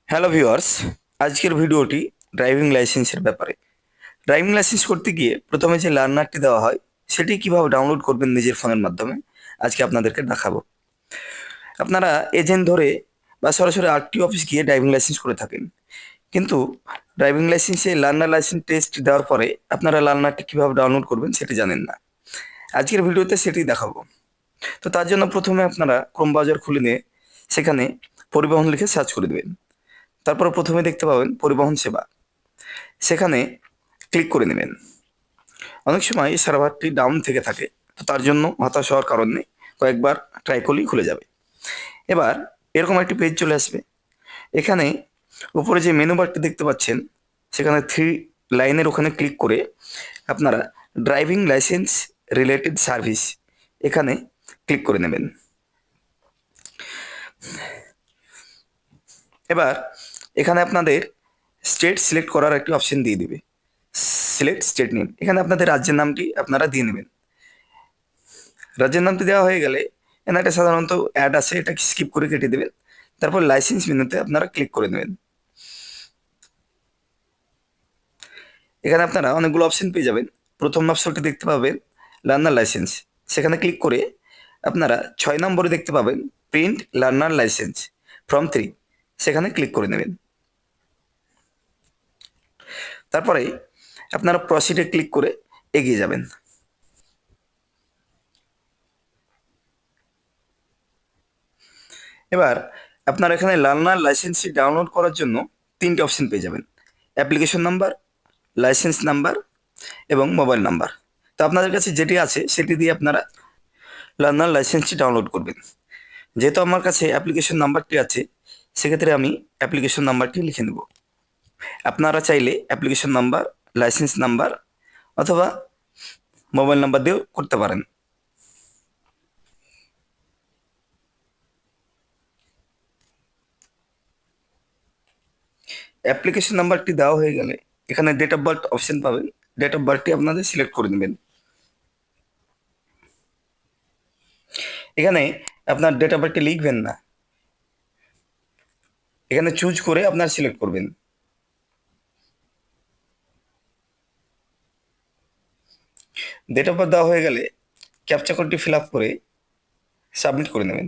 Hello viewers, আজকের ভিডিওটি driving লাইসেন্সের ব্যাপারে। ড্রাইভিং লাইসেন্স করতে গিয়ে প্রথমে যে লার্নারটি দেওয়া হয় সেটি কিভাবে ডাউনলোড করবেন নিজের ফোনের মাধ্যমে আজকে আপনাদেরকে দেখাবো। আপনারা এজেন্ট ধরে বা সরাসরি আরটিও অফিস গিয়ে ড্রাইভিং লাইসেন্স করে থাকেন, কিন্তু ড্রাইভিং লাইসেন্সে লার্নার লাইসেন্স টেস্ট দেওয়ার পরে আপনারা লার্নারটি কিভাবে ডাউনলোড করবেন সেটি জানেন না। আজকের ভিডিওতে সেটি দেখাবো। তো তার জন্য প্রথমে আপনারা ক্রোম ব্রাউজার খুলে নিয়ে সেখানে পরিবহন লিখে সার্চ করে দেবেন। তারপর প্রথমে দেখতে পাবেন পরিবহন সেবা, সেখানে ক্লিক করে নেবেন। অনেক সময় এই সার্ভারটি ডাউন থেকে থাকে, তো তার জন্য হতাশ হওয়ার কারণ নেই, কয়েকবার ট্রাই করলেই খুলে যাবে। এবার এরকম একটি পেজ চলে আসবে। এখানে উপরে যে মেনু বারটি দেখতে পাচ্ছেন সেখানে থ্রি লাইনের ওখানে ক্লিক করে আপনারা ড্রাইভিং লাইসেন্স রিলেটেড সার্ভিস এখানে ক্লিক করে নেবেন। এবার এখানে আপনাদের স্টেট সিলেক্ট করার একটি অপশন দিয়ে দিবে, সিলেক্ট স্টেট নেম। এখানে আপনাদের রাজ্যের নামটি আপনারা দিয়ে নেবেন। রাজ্যের নামটি দেওয়া হয়ে গেলে এখানে একটা সাধারণত অ্যাড আছে, এটা স্কিপ করে কেটে দেবেন। তারপর লাইসেন্স মেনুতে আপনারা ক্লিক করে নেবেন। এখানে আপনারা অনেকগুলো অপশন পেয়ে যাবেন। প্রথম অপশনটি দেখতে পাবেন লার্নার লাইসেন্স, সেখানে ক্লিক করে আপনারা 6 নম্বরে দেখতে পাবেন প্রিন্ট লার্নার লাইসেন্স ফ্রম 3, সেখানে ক্লিক করে নেবেন। তারপরে আপনারা প্রসিডে ক্লিক করে এগিয়ে যাবেন। এবার আপনার এখানে লার্নার লাইসেন্সটি ডাউনলোড করার জন্য 3টে অপশন পেয়ে যাবেন: অ্যাপ্লিকেশন নাম্বার, লাইসেন্স নাম্বার এবং মোবাইল নাম্বার। তো আপনাদের কাছে যেটি আছে সেটি দিয়ে আপনারা লার্নার লাইসেন্সটি ডাউনলোড করবেন। যেহেতু আমার কাছে অ্যাপ্লিকেশন নাম্বারটি আছে, সেক্ষেত্রে আমি অ্যাপ্লিকেশন নাম্বারটি লিখে নেব। আপনারা চাইলে অ্যাপ্লিকেশন নাম্বার, লাইসেন্স নাম্বার অথবা মোবাইল নাম্বার দিয়েও করতে পারেন। অ্যাপ্লিকেশন নাম্বারটি দেওয়া হয়ে গেলে এখানে ডেট অফ বার্থ অপশন পাবেন, ডেট অফ বার্থটি আপনাদের সিলেক্ট করে নেবেন। এখানে আপনার ডেট অফ বার্থটি লিখবেন না, এখানে চুজ করে আপনার সিলেক্ট করবেন। ডেট অফ বার্থ দেওয়া হয়ে গেলে ক্যাপচা কোডটি ফিল আপ করে সাবমিট করে নেবেন।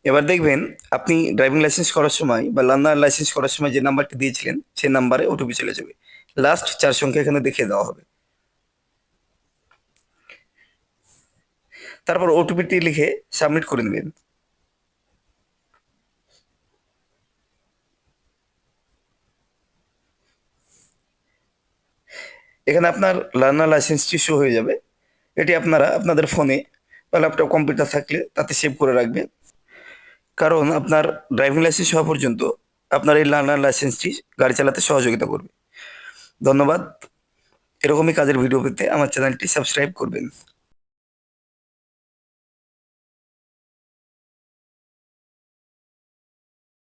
এবার দেখবেন আপনি ড্রাইভিং লাইসেন্স করার সময় বা লার্নার লাইসেন্স করার সময় যে নাম্বারটি দিয়েছিলেন সেই নাম্বারে ওটিপি চলে যাবে। লাস্ট 4 সংখ্যা এখানে দেখিয়ে দেওয়া হবে। তারপর ওটিপিটি লিখে সাবমিট করে নেবেন। এখানে আপনার লার্নার লাইসেন্সটি শো হয়ে যাবে। এটি আপনারা আপনাদের ফোনে বা ল্যাপটপ কম্পিউটার থাকলে তাতে সেভ করে রাখবেন, কারণ আপনার ড্রাইভিং লাইসেন্স হওয়া পর্যন্ত আপনার এই লার্নার লাইসেন্সটি গাড়ি চালাতে সহযোগিতা করবে। ধন্যবাদ। এরকমই কাজের ভিডিও পেতে আমার চ্যানেলটি সাবস্ক্রাইব করবেন।